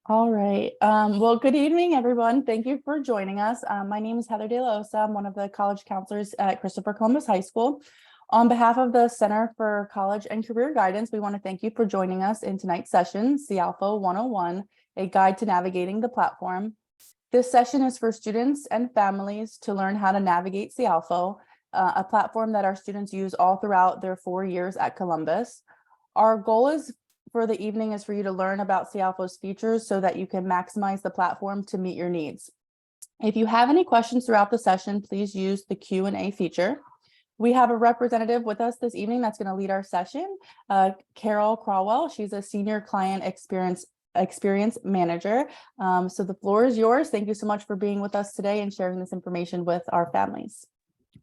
All right. Well, good evening, everyone. Thank you for joining us. My name is Heather De La Osa. I'm one of the college counselors at Christopher Columbus High School. On behalf of the Center for College and Career Guidance, we want to thank you for joining us in tonight's session, Cialfo 101, a guide to navigating the platform. This session is for students and families to learn how to navigate Cialfo, a platform that our students use all throughout their 4 years at Columbus. Our goal is for the evening is for you to learn about Cialfo's features so that you can maximize the platform to meet your needs. If you have any questions throughout the session, please use the Q&A feature. We have a representative with us this evening that's going to lead our session, Carol Crawwell. She's a senior client experience manager. So the floor is yours. Thank you so much for being with us today and sharing this information with our families.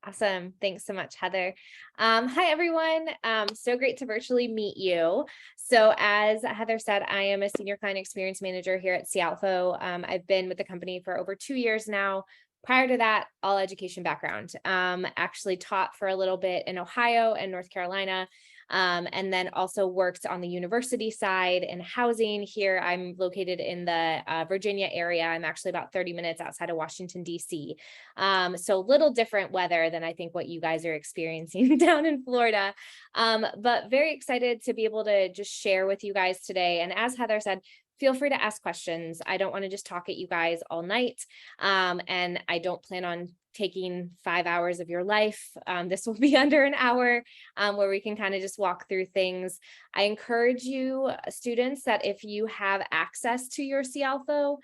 Awesome. Thanks so much, Heather. Hi, everyone. So great to virtually meet you. So as Heather said, I am a senior client experience manager here at Cialfo. I've been with the company for over 2 years now. Prior to that, all education background. Actually taught for a little bit in Ohio and North Carolina. And then also worked on the university side and housing here. I'm located in the Virginia area. I'm actually about 30 minutes outside of Washington, D.C. So a little different weather than I think what you guys are experiencing down in Florida. But very excited to be able to just share with you guys today. And as Heather said, feel free to ask questions. I don't want to just talk at you guys all night. And I don't plan on taking 5 hours of your life. This will be under an hour where we can kind of just walk through things. I encourage you students that if you have access to your Cialfo,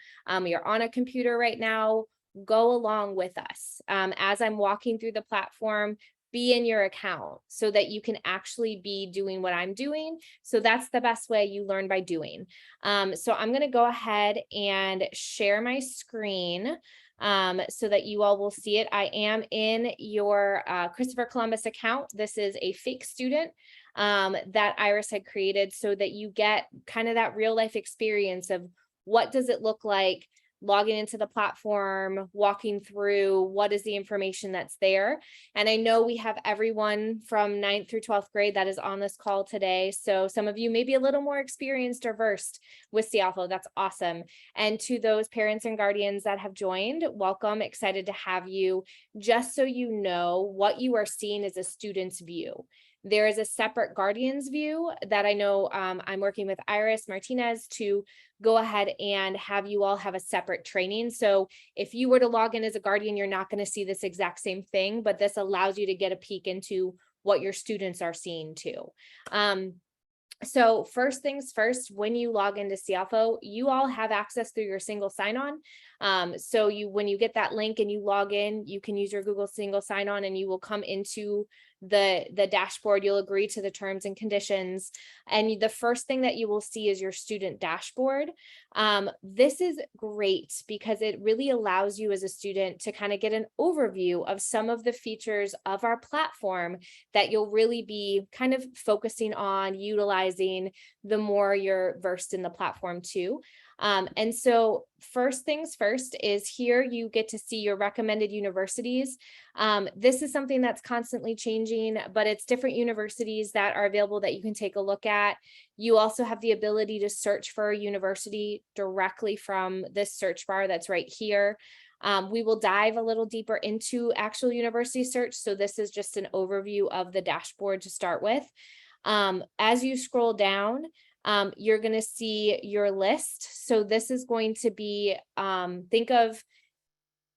you're on a computer right now, go along with us. As I'm walking through the platform, be in your account so that you can actually be doing what I'm doing. So that's the best way you learn by doing. So I'm going to go ahead and share my screen so that you all will see it. I am in your Christopher Columbus account. This is a fake student that Iris had created so that you get kind of that real life experience of what does it look like logging into the platform, walking through what is the information that's there. And I know we have everyone from 9th through 12th grade that is on this call today. So some of you may be a little more experienced or versed with Cialfo. That's awesome. And to those parents and guardians that have joined, welcome. Excited to have you. Just so you know, what you are seeing is a student's view. There is a separate guardian's view that I know I'm working with Iris Martinez to go ahead and have you all have a separate training. So if you were to log in as a guardian, you're not going to see this exact same thing, but this allows you to get a peek into what your students are seeing too. So first things first, when you log into Cialfo, you all have access through your single sign-on. So when you get that link and you log in, you can use your Google single sign-on and you will come into the dashboard. You'll agree to the terms and conditions. And the first thing that you will see is your student dashboard. This is great because it really allows you as a student to kind of get an overview of some of the features of our platform that you'll really be kind of focusing on utilizing the more you're versed in the platform too. And so first things first is here you get to see your recommended universities. This is something that's constantly changing, but it's different universities that are available that you can take a look at. You also have the ability to search for a university directly from this search bar that's right here. We will dive a little deeper into actual university search. So this is just an overview of the dashboard to start with. As you scroll down, you're going to see your list. So this is going to be, think of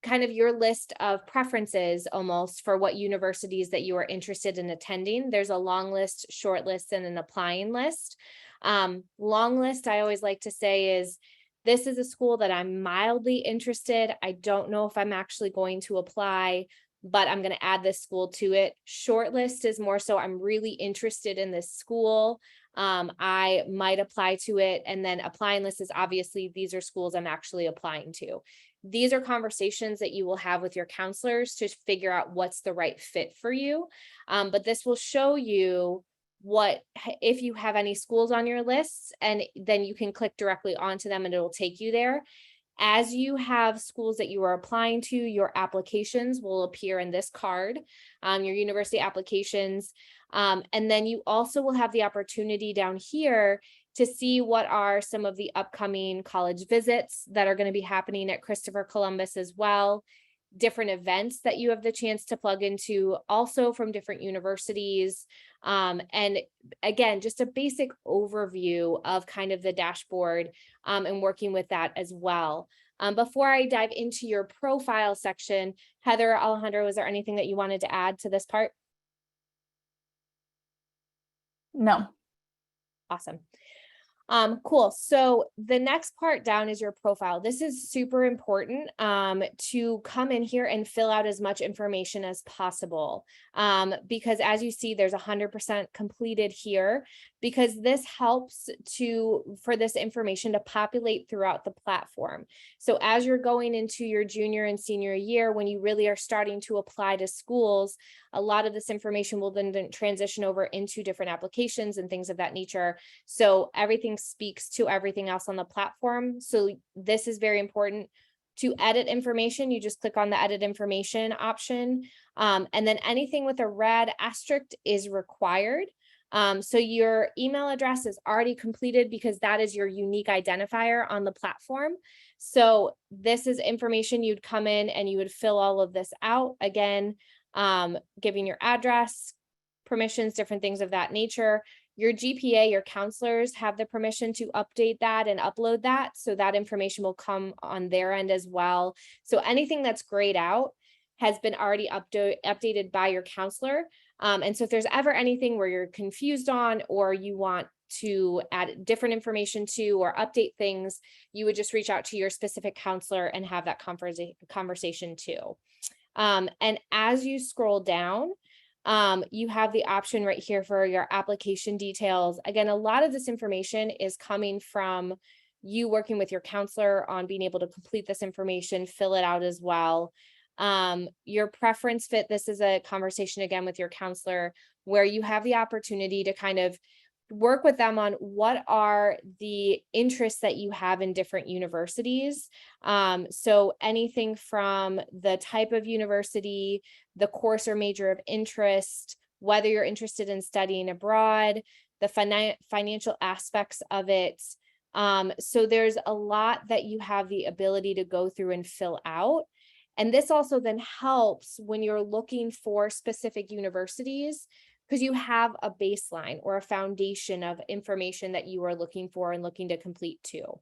kind of your list of preferences almost for what universities that you are interested in attending. There's a long list, short list, and an applying list. Long list, I always like to say is, this is a school that I'm mildly interested. I don't know if I'm actually going to apply, but I'm going to add this school to it. Short list is more so I'm really interested in this school. I might apply to it. And then applying list is obviously these are schools I'm actually applying to. These are conversations that you will have with your counselors to figure out what's the right fit for you. But this will show you what if you have any schools on your lists, and then you can click directly onto them and it'll take you there. As you have schools that you are applying to, your applications will appear in this card, your university applications. And then you also will have the opportunity down here to see what are some of the upcoming college visits that are going to be happening at Christopher Columbus as well, different events that you have the chance to plug into also from different universities. And again, just a basic overview of kind of the dashboard and working with that as well. Before I dive into your profile section, Heather, Alejandro, was there anything that you wanted to add to this part? No. Awesome. Cool. So the next part down is your profile. This is super important to come in here and fill out as much information as possible. Because as you see, there's 100% completed here, because this helps for this information to populate throughout the platform. So as you're going into your junior and senior year, when you really are starting to apply to schools, a lot of this information will then transition over into different applications and things of that nature. So everything speaks to everything else on the platform. So this is very important. To edit information, you just click on the edit information option. And then anything with a red asterisk is required. So your email address is already completed because that is your unique identifier on the platform. So this is information you'd come in and you would fill all of this out. Again, giving your address, permissions, different things of that nature. Your GPA, your counselors have the permission to update that and upload that. So that information will come on their end as well. So anything that's grayed out has been already updated by your counselor. And so if there's ever anything where you're confused on, or you want to add different information to, or update things, you would just reach out to your specific counselor and have that conversation too. And as you scroll down, you have the option right here for your application details. Again, a lot of this information is coming from you working with your counselor on being able to complete this information, fill it out as well. Your preference fit, this is a conversation again with your counselor where you have the opportunity to kind of work with them on what are the interests that you have in different universities. So anything from the type of university, the course or major of interest, whether you're interested in studying abroad, the financial aspects of it. So there's a lot that you have the ability to go through and fill out. And this also then helps when you're looking for specific universities, because you have a baseline or a foundation of information that you are looking for and looking to complete too.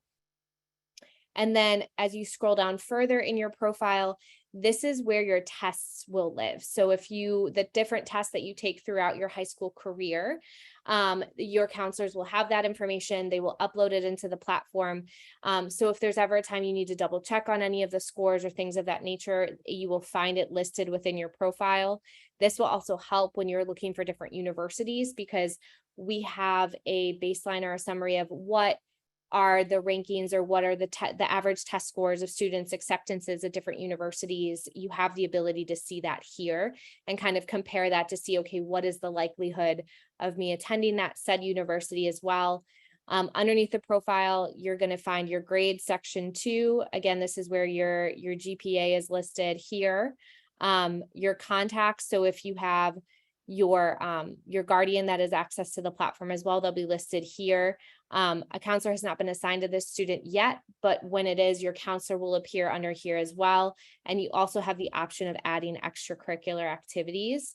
And then as you scroll down further in your profile, this is where your tests will live. So if the different tests that you take throughout your high school career, your counselors will have that information. They will upload it into the platform. So if there's ever a time you need to double check on any of the scores or things of that nature, you will find it listed within your profile. This will also help when you're looking for different universities, because we have a baseline or a summary of what are the rankings or what are the average test scores of students' acceptances at different universities. You have the ability to see that here and kind of compare that to see, okay, what is the likelihood of me attending that said university as well. Underneath the profile, you're going to find your grade section 2. Again, this is where your GPA is listed here. Your contacts. So if you have your guardian that has access to the platform as well, they'll be listed here. A counselor has not been assigned to this student yet, but when it is, your counselor will appear under here as well. And you also have the option of adding extracurricular activities.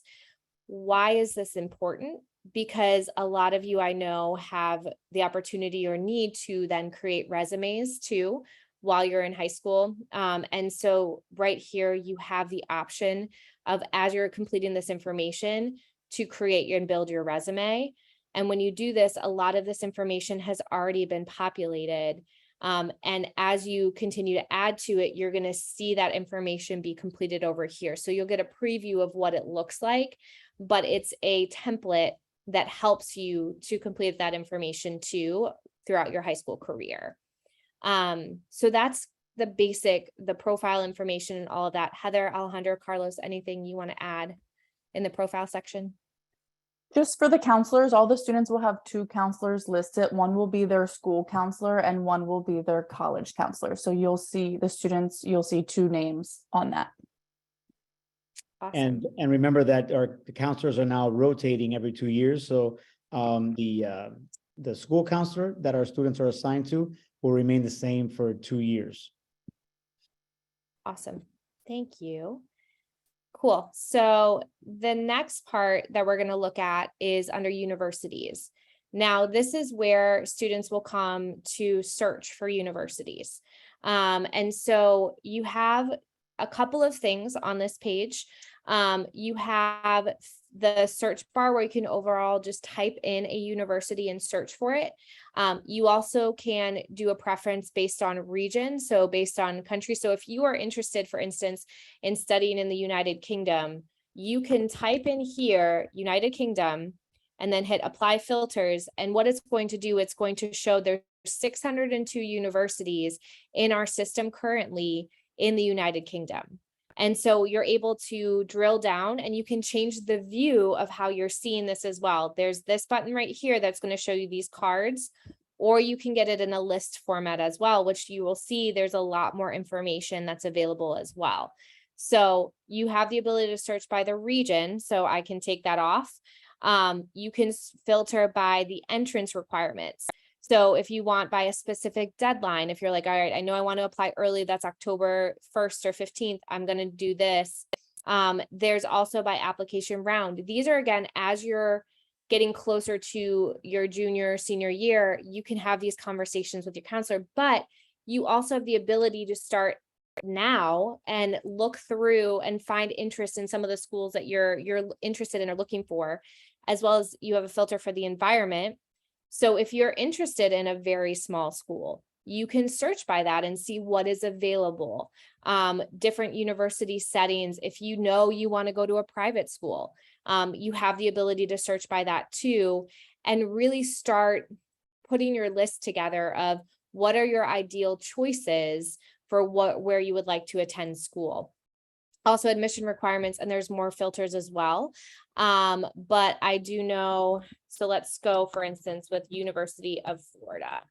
Why is this important? Because a lot of you I know have the opportunity or need to then create resumes too while you're in high school. And so right here, you have the option of, as you're completing this information, to create and build your resume. And when you do this, a lot of this information has already been populated. And as you continue to add to it, you're going to see that information be completed over here. So you'll get a preview of what it looks like, but it's a template that helps you to complete that information too throughout your high school career. So that's the profile information and all of that. Heather, Alejandro, Carlos, anything you want to add in the profile section? Just for the counselors, all the students will have 2 counselors listed. One will be their school counselor and one will be their college counselor. So you'll see the students, you'll see 2 names on that. Awesome. And remember that the counselors are now rotating every 2 years. So the the school counselor that our students are assigned to will remain the same for 2 years. Awesome. Thank you. Cool. So the next part that we're going to look at is under universities. Now, this is where students will come to search for universities. And so you have a couple of things on this page. You have the search bar where you can overall just type in a university and search for it. You also can do a preference based on region, so based on country. So if you are interested, for instance, in studying in the United Kingdom, you can type in here, United Kingdom, and then hit apply filters. And what it's going to do, it's going to show there's 602 universities in our system currently in the United Kingdom. And so you're able to drill down and you can change the view of how you're seeing this as well. There's this button right here that's going to show you these cards, or you can get it in a list format as well, which you will see there's a lot more information that's available as well. So you have the ability to search by the region. So I can take that off. You can filter by the entrance requirements. So if you want by a specific deadline, if you're like, all right, I know I want to apply early, that's October 1st or 15th, I'm going to do this. There's also by application round. These are, again, as you're getting closer to your junior, senior year, you can have these conversations with your counselor, but you also have the ability to start now and look through and find interest in some of the schools that you're interested in or looking for, as well as you have a filter for the environment. So if you're interested in a very small school, you can search by that and see what is available. Different university settings. If you know you want to go to a private school, you have the ability to search by that too, and really start putting your list together of what are your ideal choices for where you would like to attend school. Also admission requirements, and there's more filters as well. But I do know, so let's go, for instance, with University of Florida.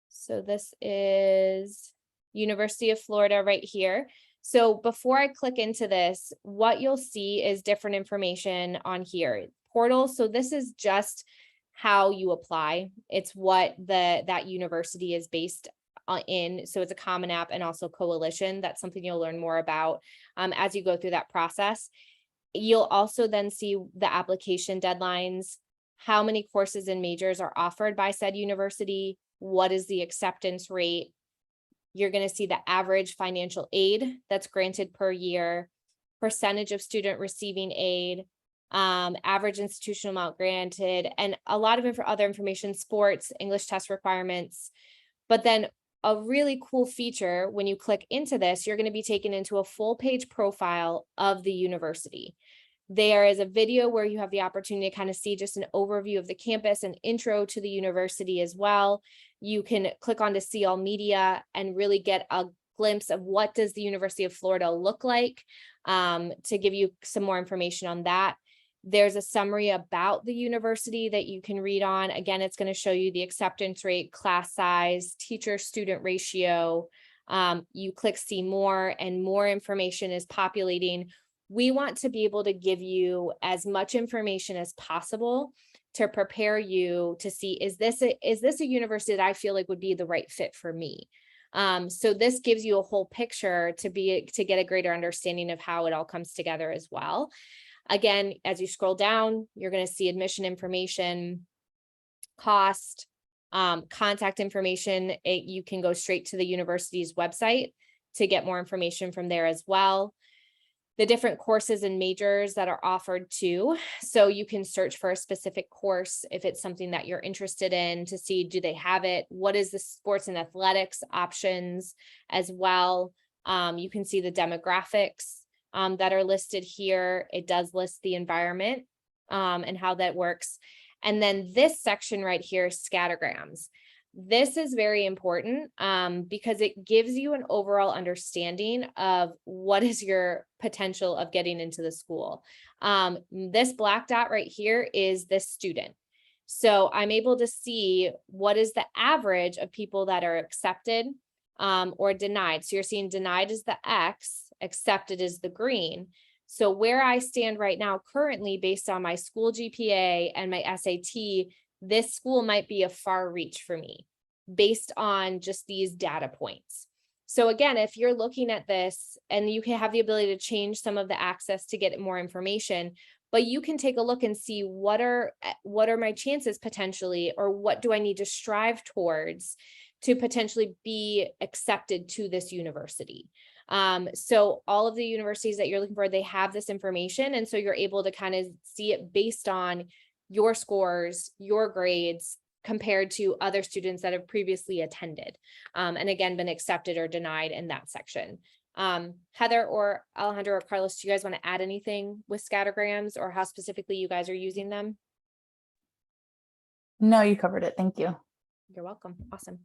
So this is University of Florida right here. So before I click into this, what you'll see is different information on here. Portal, so this is just how you apply. It's what that university is based in. So it's a Common App and also Coalition. That's something you'll learn more about as you go through that process. You'll also then see the application deadlines, how many courses and majors are offered by said university, what is the acceptance rate. You're going to see the average financial aid that's granted per year, percentage of student receiving aid, average institutional amount granted, and a lot of other information, sports, English test requirements. But then a really cool feature, when you click into this, you're going to be taken into a full page profile of the university. There is a video where you have the opportunity to kind of see just an overview of the campus and intro to the university as well. You can click onto see all media and really get a glimpse of what does the University of Florida look like, to give you some more information on that. There's a summary about the university that you can read on. Again, it's going to show you the acceptance rate, class size, teacher-student ratio. You click see more and more information is populating. We want to be able to give you as much information as possible to prepare you to see, is this a university that I feel like would be the right fit for me? So this gives you a whole picture to get a greater understanding of how it all comes together as well. Again, as you scroll down, you're going to see admission information, cost, contact information. You can go straight to the university's website to get more information from there as well. The different courses and majors that are offered too. So you can search for a specific course if it's something that you're interested in to see, do they have it? What is the sports and athletics options as well? You can see the demographics that are listed here. It does list the environment and how that works. And then this section right here, scattergrams. This is very important because it gives you an overall understanding of what is your potential of getting into the school. This black dot right here is the student. So I'm able to see what is the average of people that are accepted or denied. So you're seeing denied is the X, accepted is the green. So where I stand right now currently, based on my school GPA and my SAT, this school might be a far reach for me based on just these data points. So again, if you're looking at this and you can have the ability to change some of the access to get more information, but you can take a look and see what are my chances potentially, or what do I need to strive towards to potentially be accepted to this university. So all of the universities that you're looking for, they have this information. And so you're able to kind of see it based on your scores, your grades, compared to other students that have previously attended, and again, been accepted or denied in that section. Heather or Alejandro or Carlos, do you guys want to add anything with scattergrams or how specifically you guys are using them? No, you covered it. Thank you. You're welcome. Awesome.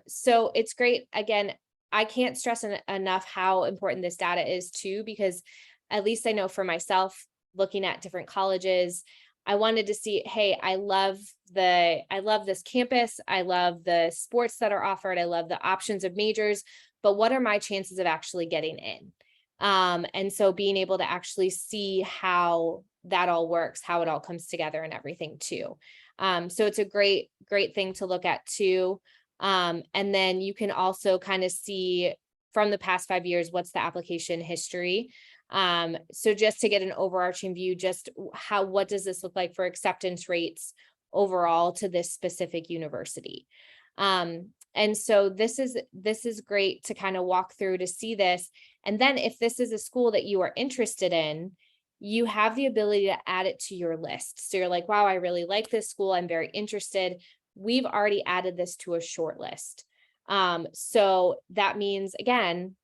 So it's great. Again, I can't stress enough how important this data is too, because at least I know for myself, looking at different colleges, I wanted to see, hey, I love this campus. I love the sports that are offered. I love the options of majors, but what are my chances of actually getting in? And so being able to actually see how that all works, how it all comes together and everything too. So it's a great thing to look at too. And then you can also kind of see from the past 5 years, what's the application history. So just to get an overarching view, just what does this look like for acceptance rates overall to this specific university? And so this is great to kind of walk through to see this. And then if this is a school that you are interested in, you have the ability to add it to your list. So you're like, wow, I really like this school. I'm very interested. We've already added this to a short list. So that means, again,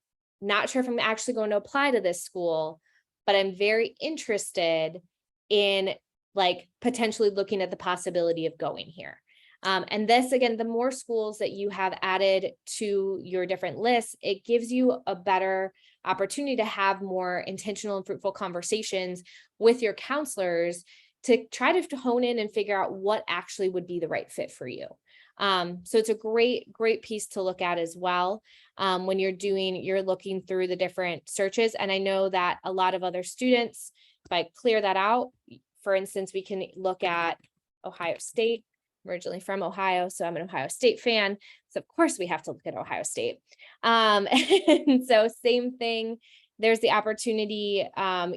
not sure if I'm actually going to apply to this school, but I'm very interested in like potentially looking at the possibility of going here. And this, again, the more schools that you have added to your different lists, it gives you a better opportunity to have more intentional and fruitful conversations with your counselors to try to hone in and figure out what actually would be the right fit for you. So it's a great piece to look at as well. When you're looking through the different searches. And I know that a lot of other students, if I clear that out, for instance, we can look at Ohio State. I'm originally from Ohio, so I'm an Ohio State fan. So of course we have to look at Ohio State. And so same thing, there's the opportunity.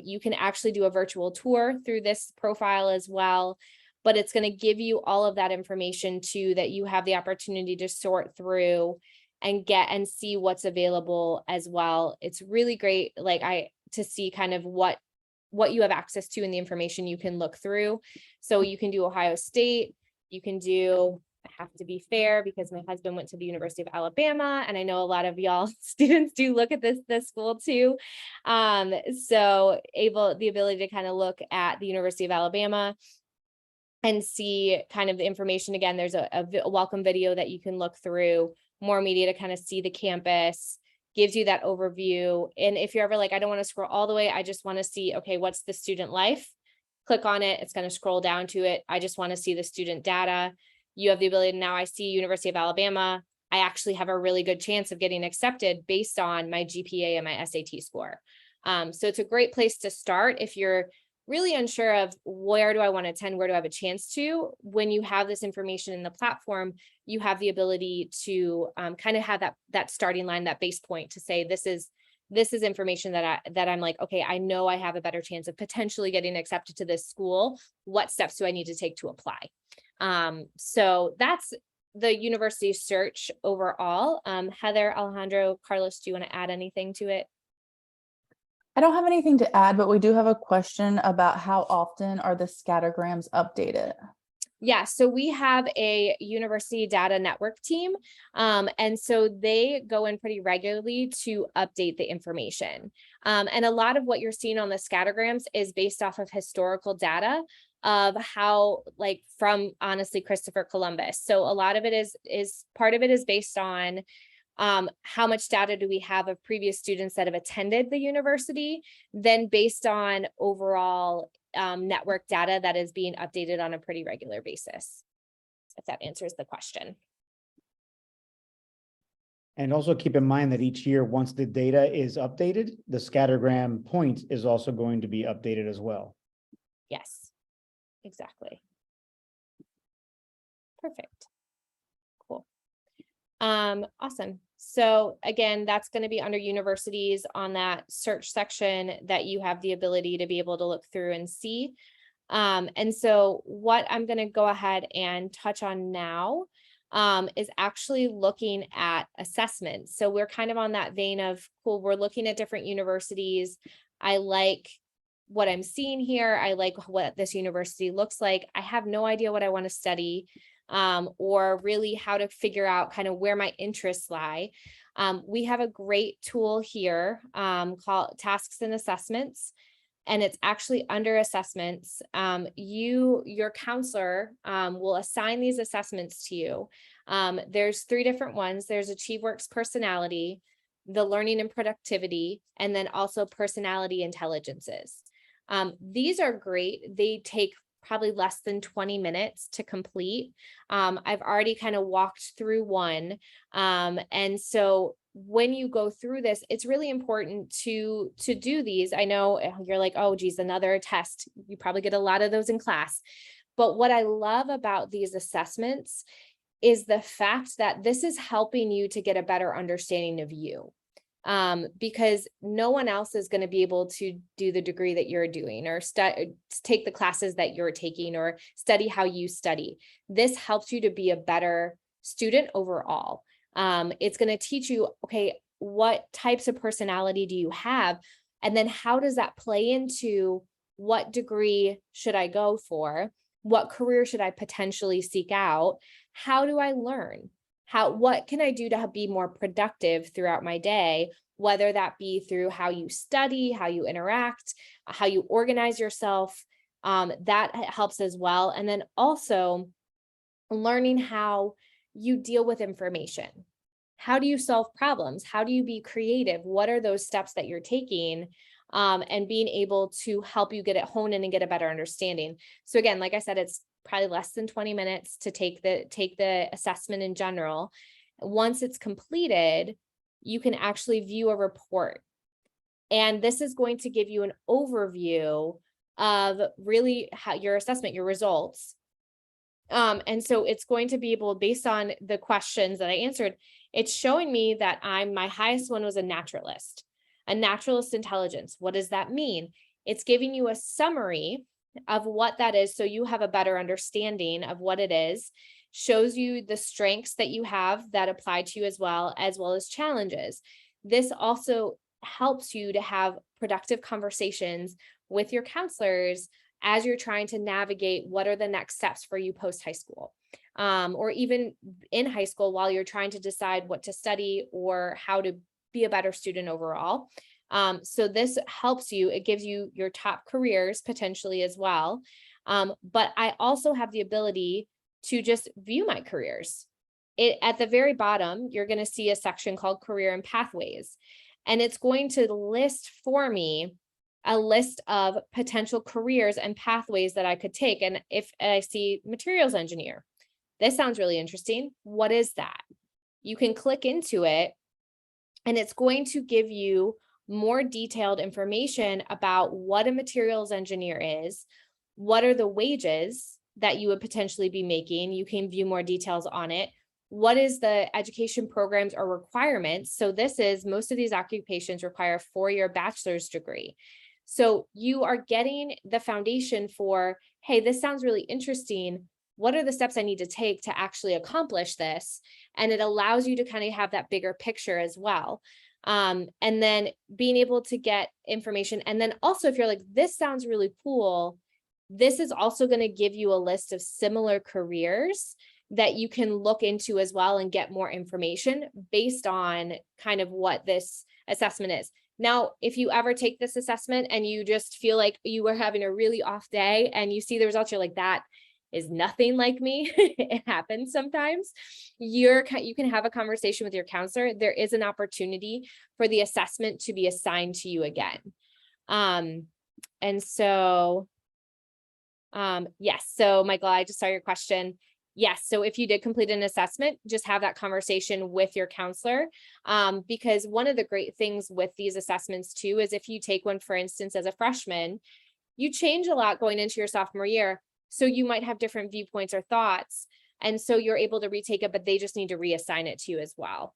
You can actually do a virtual tour through this profile as well, but it's going to give you all of that information too, that you have the opportunity to sort through and get and see what's available as well. It's really great, to see kind of what you have access to and the information you can look through. So you can do Ohio State, you can do, I have to be fair because my husband went to the University of Alabama, and I know a lot of y'all students do look at this school too. So the ability to kind of look at the University of Alabama and see kind of the information. Again, there's a welcome video that you can look through, more media to kind of see the campus, gives you that overview. And if you're ever like, I don't want to scroll all the way, I just want to see, okay, what's the student life? Click on it. It's going to scroll down to it. I just want to see the student data. You have the ability to, now I see University of Alabama. I actually have a really good chance of getting accepted based on my GPA and my SAT score. So it's a great place to start if you're really unsure of where do I want to attend, where do I have a chance to. When you have this information in the platform, you have the ability to kind of have that starting line, that base point to say, this is information that I'm like, okay, I know I have a better chance of potentially getting accepted to this school. What steps do I need to take to apply? So that's the university search overall. Heather, Alejandro, Carlos, do you want to add anything to it? I don't have anything to add, but we do have a question about how often are the scattergrams updated? Yeah, so we have a university data network team, and so they go in pretty regularly to update the information. And a lot of what you're seeing on the scattergrams is based off of historical data of how, like, from honestly Christopher Columbus. So a lot of it is part of it is based on how much data do we have of previous students that have attended the university, then based on overall network data that is being updated on a pretty regular basis, if that answers the question. And also keep in mind that each year, once the data is updated, the scattergram point is also going to be updated as well. Yes, exactly. Perfect. Cool. Awesome. So again, that's going to be under universities on that search section that you have the ability to be able to look through and see. And so what I'm going to go ahead and touch on now is actually looking at assessments. So we're kind of on that vein of, cool, we're looking at different universities. I like what I'm seeing here. I like what this university looks like. I have no idea what I want to study, or really how to figure out kind of where my interests lie. We have a great tool here called Tasks and Assessments. And it's actually under assessments. Your counselor will assign these assessments to you. There's 3 different ones. There's AchieveWorks Personality, the Learning and Productivity, and then also Personality Intelligences. These are great. They take probably less than 20 minutes to complete. I've already kind of walked through one. And so when you go through this, it's really important to do these. I know you're like, oh, geez, another test. You probably get a lot of those in class. But what I love about these assessments is the fact that this is helping you to get a better understanding of you. Because no one else is going to be able to do the degree that you're doing or take the classes that you're taking or study how you study. This helps you to be a better student overall. It's going to teach you, okay, what types of personality do you have? And then how does that play into what degree should I go for? What career should I potentially seek out? How do I learn? What can I do to be more productive throughout my day, whether that be through how you study, how you interact, how you organize yourself, that helps as well. And then also learning how you deal with information. How do you solve problems? How do you be creative? What are those steps that you're taking? And being able to help you get it honed in and get a better understanding. So again, like I said, it's probably less than 20 minutes to take the assessment in general. Once it's completed, you can actually view a report. And this is going to give you an overview of really how your assessment, your results. And so it's going to be able, based on the questions that I answered, it's showing me that my highest one was a naturalist intelligence. What does that mean? It's giving you a summary of what that is, so you have a better understanding of what it is, shows you the strengths that you have that apply to you as well as challenges. This also helps you to have productive conversations with your counselors as you're trying to navigate what are the next steps for you post high school, or even in high school while you're trying to decide what to study or how to be a better student overall. So this helps you. It gives you your top careers potentially as well. But I also have the ability to just view my careers. At the very bottom, you're going to see a section called Career and Pathways, and it's going to list for me a list of potential careers and pathways that I could take. And if I see materials engineer, this sounds really interesting. What is that? You can click into it, and it's going to give you more detailed information about what a materials engineer is, what are the wages that you would potentially be making. You can view more details on it. What is the education programs or requirements? So most of these occupations require a 4-year bachelor's degree. So you are getting the foundation for, hey, this sounds really interesting. What are the steps I need to take to actually accomplish this? And it allows you to kind of have that bigger picture as well. And then being able to get information. And then also, if you're like, this sounds really cool, this is also going to give you a list of similar careers that you can look into as well and get more information based on kind of what this assessment is. Now, if you ever take this assessment and you just feel like you were having a really off day and you see the results, you're like, that is nothing like me. It happens sometimes. You can have a conversation with your counselor. There is an opportunity for the assessment to be assigned to you again. And so, yes. So Michael, I just saw your question. Yes. So if you did complete an assessment, just have that conversation with your counselor. Because one of the great things with these assessments too, is if you take one, for instance, as a freshman, you change a lot going into your sophomore year. So you might have different viewpoints or thoughts. And so you're able to retake it, but they just need to reassign it to you as well.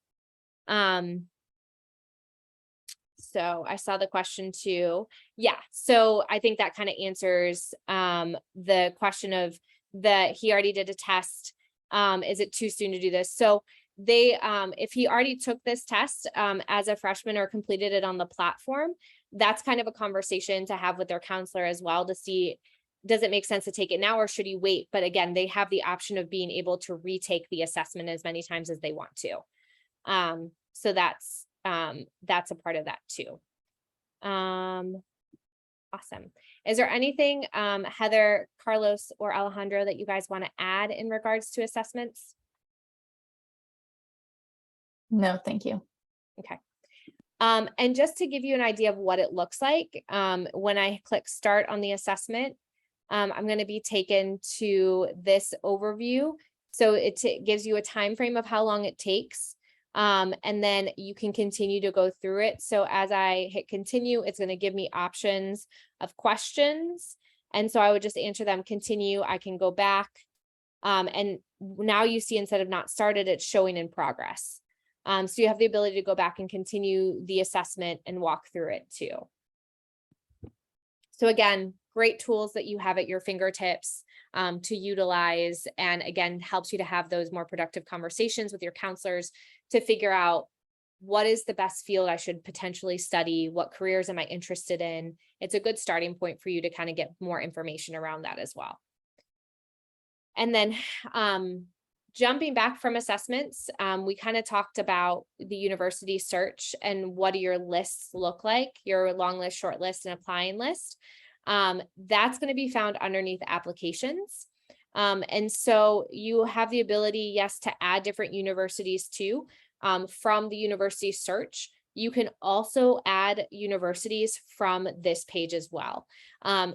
So I saw the question too. Yeah. So I think that kind of answers the question of he already did a test. Is it too soon to do this? So they, if he already took this test as a freshman or completed it on the platform, that's kind of a conversation to have with their counselor as well to see, does it make sense to take it now or should he wait? But again, they have the option of being able to retake the assessment as many times as they want to. So that's a part of that too. Awesome. Is there anything, Heather, Carlos, or Alejandro, that you guys want to add in regards to assessments? No, thank you. Okay. And just to give you an idea of what it looks like, when I click start on the assessment, I'm going to be taken to this overview. So it gives you a time frame of how long it takes. And then you can continue to go through it. So as I hit continue, it's going to give me options of questions. And so I would just answer them, continue. I can go back. And now you see, instead of not started, it's showing in progress. So you have the ability to go back and continue the assessment and walk through it too. So again, great tools that you have at your fingertips to utilize, and again, helps you to have those more productive conversations with your counselors to figure out what is the best field I should potentially study, what careers am I interested in. It's a good starting point for you to kind of get more information around that as well. And then jumping back from assessments, we kind of talked about the university search and what do your lists look like, your long list, short list, and applying list. That's going to be found underneath applications. And so you have the ability, yes, to add different universities too, from the university search. You can also add universities from this page as well.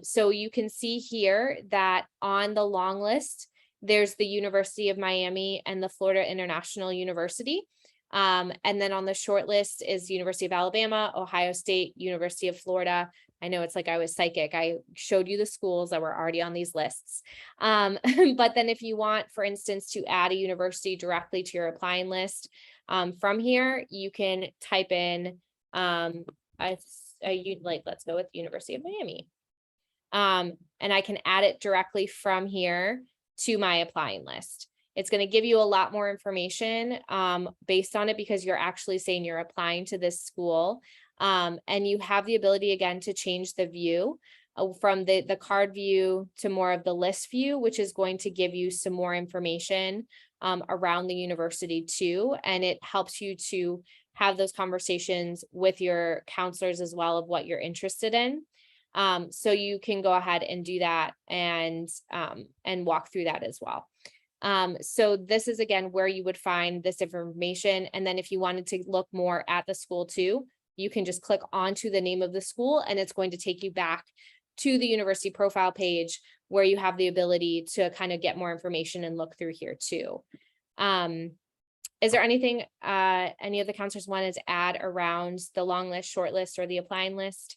So you can see here that on the long list, there's the University of Miami and the Florida International University. And then on the short list is University of Alabama, Ohio State, University of Florida. I know it's like I was psychic. I showed you the schools that were already on these lists. But then if you want, for instance, to add a university directly to your applying list, from here, you can type in, let's go with University of Miami. And I can add it directly from here to my applying list. It's going to give you a lot more information based on it, because you're actually saying you're applying to this school. And you have the ability, again, to change the view from the card view to more of the list view, which is going to give you some more information around the university too. And it helps you to have those conversations with your counselors as well of what you're interested in. So you can go ahead and do that and walk through that as well. So this is, again, where you would find this information. And then if you wanted to look more at the school too, you can just click onto the name of the school and it's going to take you back to the university profile page where you have the ability to kind of get more information and look through here too. Is there anything any of the counselors wanted to add around the long list, short list, or the applying list?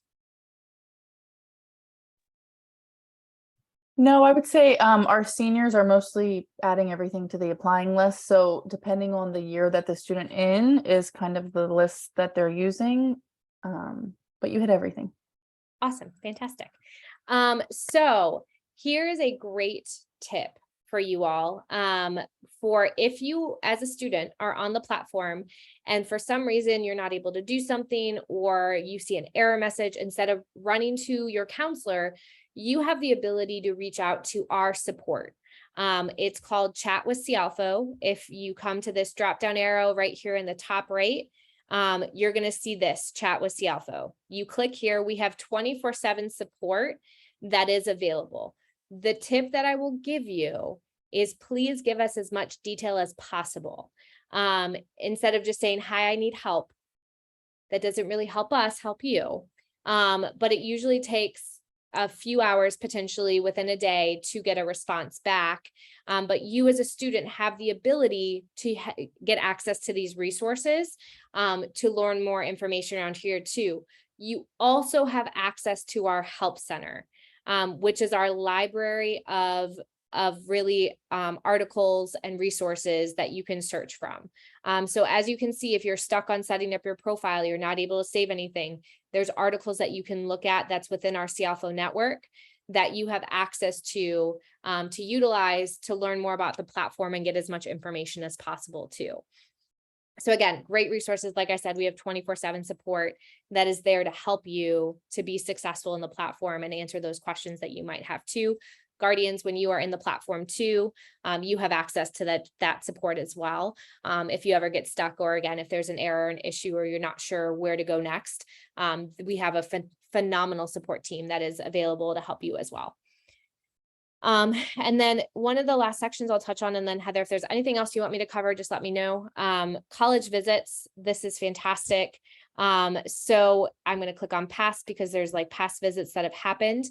No, I would say our seniors are mostly adding everything to the applying list. So depending on the year that the student in is kind of the list that they're using. But you hit everything. Awesome. Fantastic. So here's a great tip for you all. For if you as a student are on the platform and for some reason you're not able to do something, or you see an error message, instead of running to your counselor, you have the ability to reach out to our support. It's called Chat with Cialfo. If you come to this drop down arrow right here in the top right, you're going to see this Chat with Cialfo. You click here. We have 24/7 support that is available. The tip that I will give you is please give us as much detail as possible. Instead of just saying, hi, I need help. That doesn't really help us help you. But it usually takes a few hours potentially within a day to get a response back. But you as a student have the ability to get access to these resources to learn more information around here too. You also have access to our help center, which is our library of really articles and resources that you can search from. So as you can see, if you're stuck on setting up your profile, you're not able to save anything, there's articles that you can look at that's within our Cialfo network that you have access to utilize to learn more about the platform and get as much information as possible too. So again, great resources. Like I said, we have 24/7 support that is there to help you to be successful in the platform and answer those questions that you might have too. Guardians, when you are in the platform too, you have access to that support as well. If you ever get stuck, or again, if there's an error, an issue, or you're not sure where to go next, we have a phenomenal support team that is available to help you as well. And then one of the last sections I'll touch on, and then Heather, if there's anything else you want me to cover, just let me know. College visits, this is fantastic. So I'm going to click on past because there's like past visits that have happened.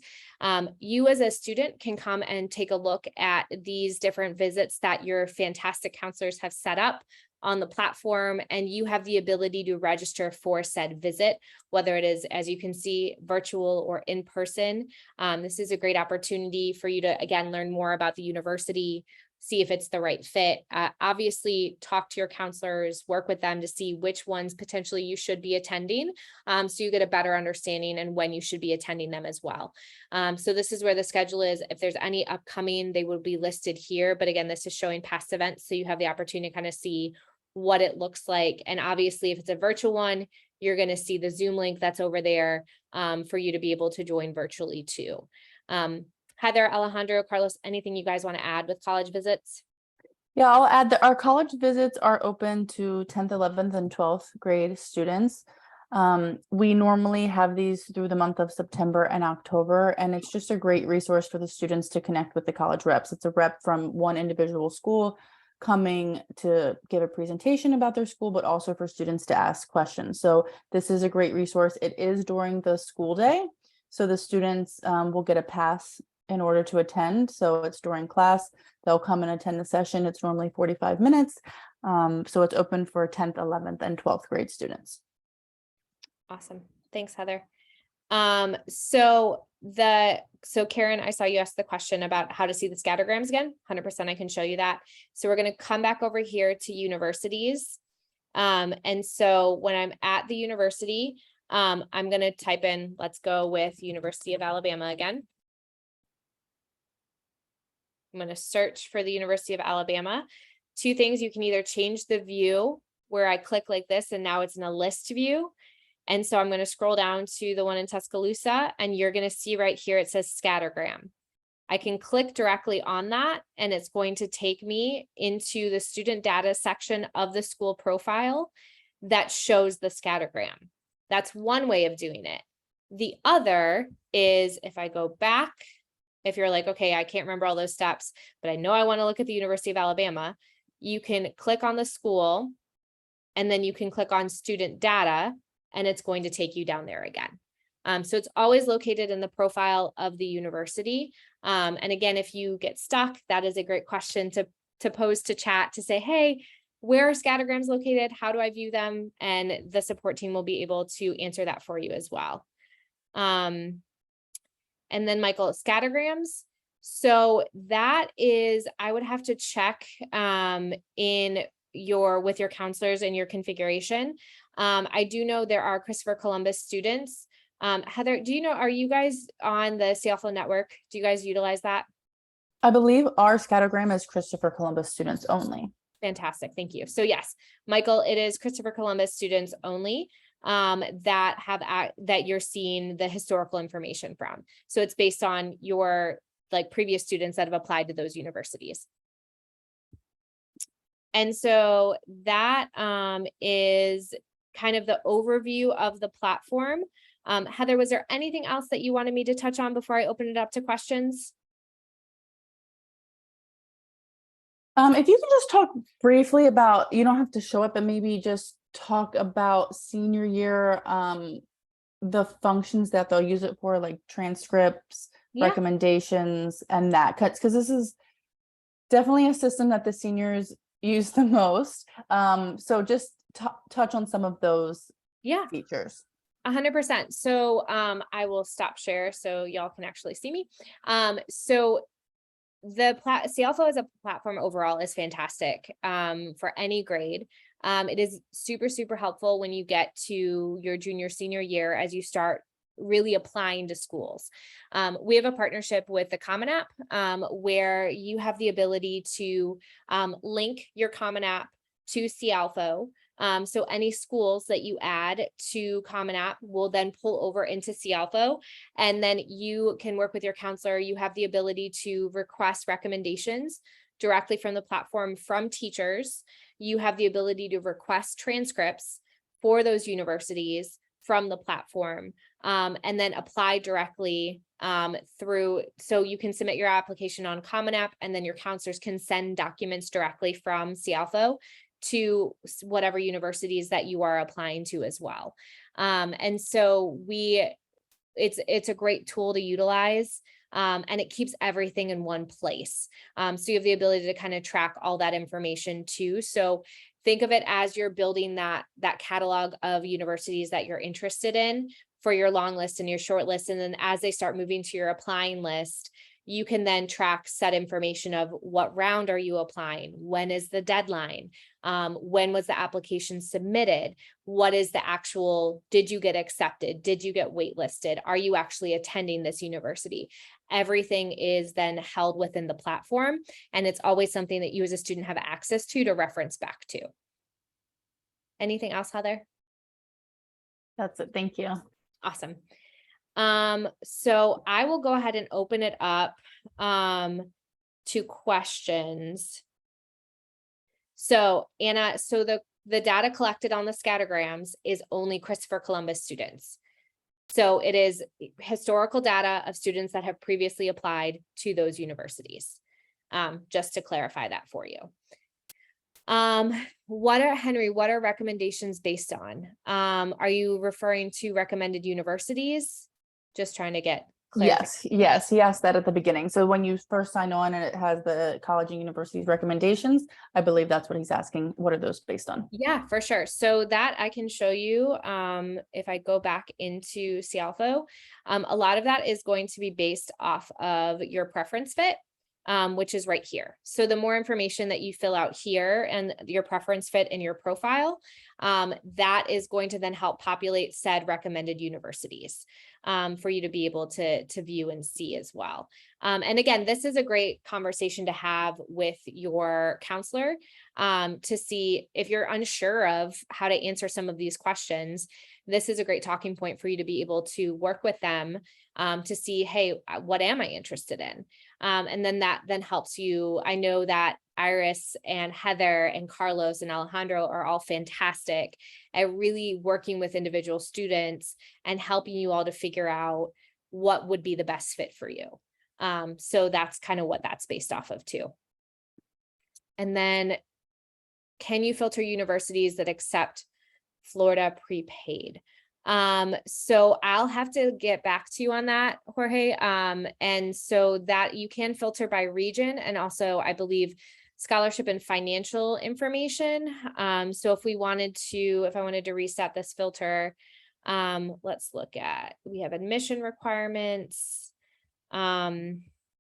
You as a student can come and take a look at these different visits that your fantastic counselors have set up on the platform, and you have the ability to register for said visit, whether it is, as you can see, virtual or in person. This is a great opportunity for you to, again, learn more about the university, see if it's the right fit. Obviously, talk to your counselors, work with them to see which ones potentially you should be attending, so you get a better understanding and when you should be attending them as well. So this is where the schedule is. If there's any upcoming, they will be listed here. But again, this is showing past events, so you have the opportunity to kind of see what it looks like. And obviously, if it's a virtual one, you're going to see the Zoom link that's over there for you to be able to join virtually too. Heather, Alejandro, Carlos, anything you guys want to add with college visits? Yeah, I'll add that our college visits are open to 10th, 11th, and 12th grade students. We normally have these through the month of September and October, and it's just a great resource for the students to connect with the college reps. It's a rep from one individual school coming to give a presentation about their school, but also for students to ask questions. So this is a great resource. It is during the school day, so the students will get a pass in order to attend. So it's during class, they'll come and attend the session. It's normally 45 minutes. So it's open for 10th, 11th, and 12th grade students. Awesome. Thanks, Heather. So Karen, I saw you ask the question about how to see the scattergrams again. 100% I can show you that. So we're going to come back over here to universities. And so when I'm at the university, I'm going to type in, let's go with University of Alabama again. I'm going to search for the University of Alabama. Two things: you can either change the view where I click like this and now it's in a list view. And so I'm going to scroll down to the one in Tuscaloosa, and you're going to see right here, it says scattergram. I can click directly on that, and it's going to take me into the student data section of the school profile that shows the scattergram. That's one way of doing it. The other is, if I go back, if you're like, okay, I can't remember all those steps, but I know I want to look at the University of Alabama, you can click on the school, and then you can click on student data, and it's going to take you down there again. So it's always located in the profile of the university. And again, if you get stuck, that is a great question to pose to chat to say, hey, where are scattergrams located? How do I view them? And the support team will be able to answer that for you as well. And then Michael, scattergrams. So that is, I would have to check with your counselors and your configuration. I do know there are Christopher Columbus students. Heather, do you know, are you guys on the Cialfo network? Do you guys utilize that? I believe our scattergram is Christopher Columbus students only. Fantastic. Thank you. So yes, Michael, it is Christopher Columbus students only that you're seeing the historical information from. So it's based on your previous students that have applied to those universities. And so that is kind of the overview of the platform. Heather, was there anything else that you wanted me to touch on before I open it up to questions? If you can just talk briefly about, you don't have to show it, but maybe just talk about senior year the functions that they'll use it for, like transcripts, Yeah. recommendations, and that cuts, because this is definitely a system that the seniors use the most. So just touch on some of those Yeah. features. 100%. So I will stop share so y'all can actually see me. So the Cialfo as a platform overall is fantastic for any grade. It is super, super helpful when you get to your junior, senior year as you start really applying to schools. We have a partnership with the Common App where you have the ability to link your Common App to Cialfo. So any schools that you add to Common App will then pull over into Cialfo, and then you can work with your counselor. You have the ability to request recommendations directly from the platform from teachers. You have the ability to request transcripts for those universities from the platform, and then apply directly through. So you can submit your application on Common App, and then your counselors can send documents directly from Cialfo to whatever universities that you are applying to as well. And so it's a great tool to utilize. And it keeps everything in one place. So you have the ability to kind of track all that information too. So think of it as you're building that catalog of universities that you're interested in for your long list and your short list. And then as they start moving to your applying list, you can then track set information of what round are you applying? When is the deadline? When was the application submitted? What is the actual, did you get accepted? Did you get waitlisted? Are you actually attending this university? Everything is then held within the platform, and it's always something that you as a student have access to reference back to. Anything else, Heather? That's it. Thank you. Awesome. So I will go ahead and open it up to questions. So Anna, so the data collected on the scattergrams is only Christopher Columbus students. So it is historical data of students that have previously applied to those universities. Just to clarify that for you. Henry, what are recommendations based on? Are you referring to recommended universities? Just trying to get clarification. Yes, he asked that at the beginning. So when you first sign on and it has the college and universities recommendations, I believe that's what he's asking. What are those based on? Yeah, for sure. So that I can show you if I go back into Cialfo. A lot of that is going to be based off of your preference fit. Which is right here. So the more information that you fill out here and your preference fit in your profile, that is going to then help populate said recommended universities for you to be able to view and see as well. And again, this is a great conversation to have with your counselor to see if you're unsure of how to answer some of these questions. This is a great talking point for you to be able to work with them to see, hey, what am I interested in? And then that then helps you. I know that Iris and Heather and Carlos and Alejandro are all fantastic at really working with individual students and helping you all to figure out what would be the best fit for you. So that's kind of what that's based off of too. And then, can you filter universities that accept Florida prepaid? So I'll have to get back to you on that, Jorge. And so that you can filter by region, and also I believe scholarship and financial information. So if I wanted to reset this filter, let's look at, we have admission requirements. Let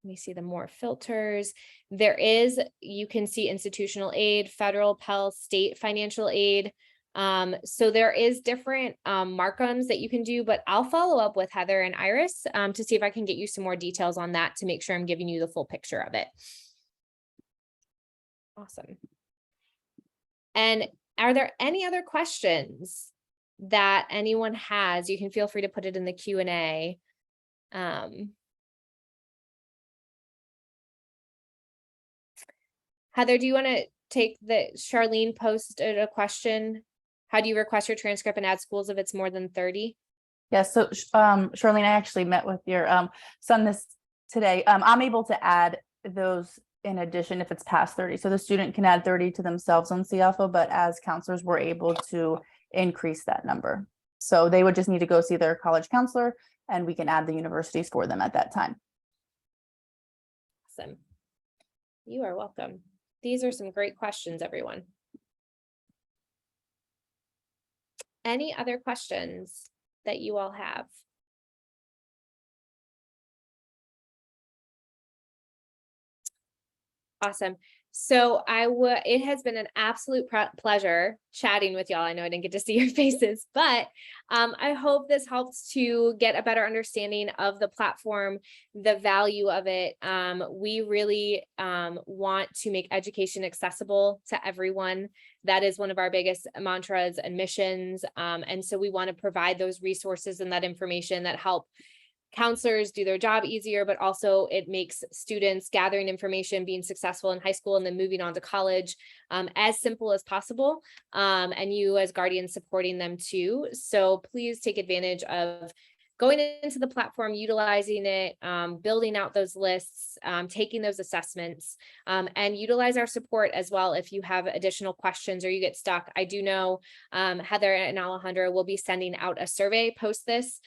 me see the more filters. You can see institutional aid, federal, Pell, state financial aid. So there is different markums that you can do, but I'll follow up with Heather and Iris to see if I can get you some more details on that to make sure I'm giving you the full picture of it. Awesome. And are there any other questions that anyone has? You can feel free to put it in the Q&A. Heather, do you want to take Charlene posted a question? How do you request your transcript and add schools if it's more than 30? Yes. So Charlene, I actually met with your son today. I'm able to add those in addition if it's past 30. So the student can add 30 to themselves on Cialfo, but as counselors, we're able to increase that number. So they would just need to go see their college counselor and we can add the universities for them at that time. Awesome. You are welcome. These are some great questions, everyone. Any other questions that you all have? Awesome. So it has been an absolute pleasure chatting with y'all. I know I didn't get to see your faces, but I hope this helps to get a better understanding of the platform, the value of it. We really want to make education accessible to everyone. That is one of our biggest mantras and missions. And so we want to provide those resources and that information that help counselors do their job easier, but also it makes students gathering information, being successful in high school and then moving on to college as simple as possible. And you as guardians supporting them too. So please take advantage of going into the platform, utilizing it, building out those lists, taking those assessments, and utilize our support as well if you have additional questions or you get stuck. I do know Heather and Alejandra will be sending out a survey post this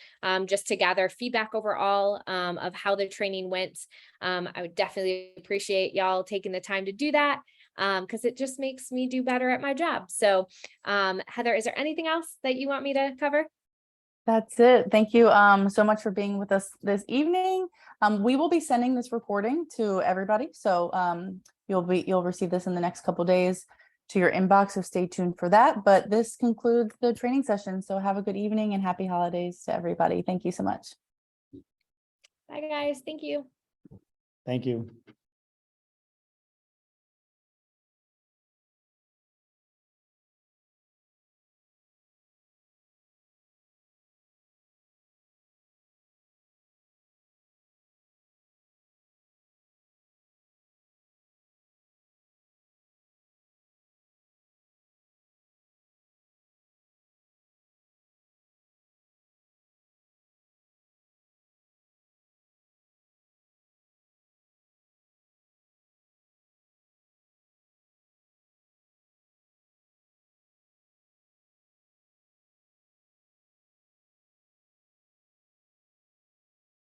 just to gather feedback overall of how the training went. I would definitely appreciate y'all taking the time to do that because it just makes me do better at my job. So Heather, is there anything else that you want me to cover? That's it. Thank you so much for being with us this evening. We will be sending this recording to everybody. So you'll receive this in the next couple days to your inbox. So stay tuned for that. But this concludes the training session. So have a good evening and happy holidays to everybody. Thank you so much. Bye guys. Thank you. Thank you.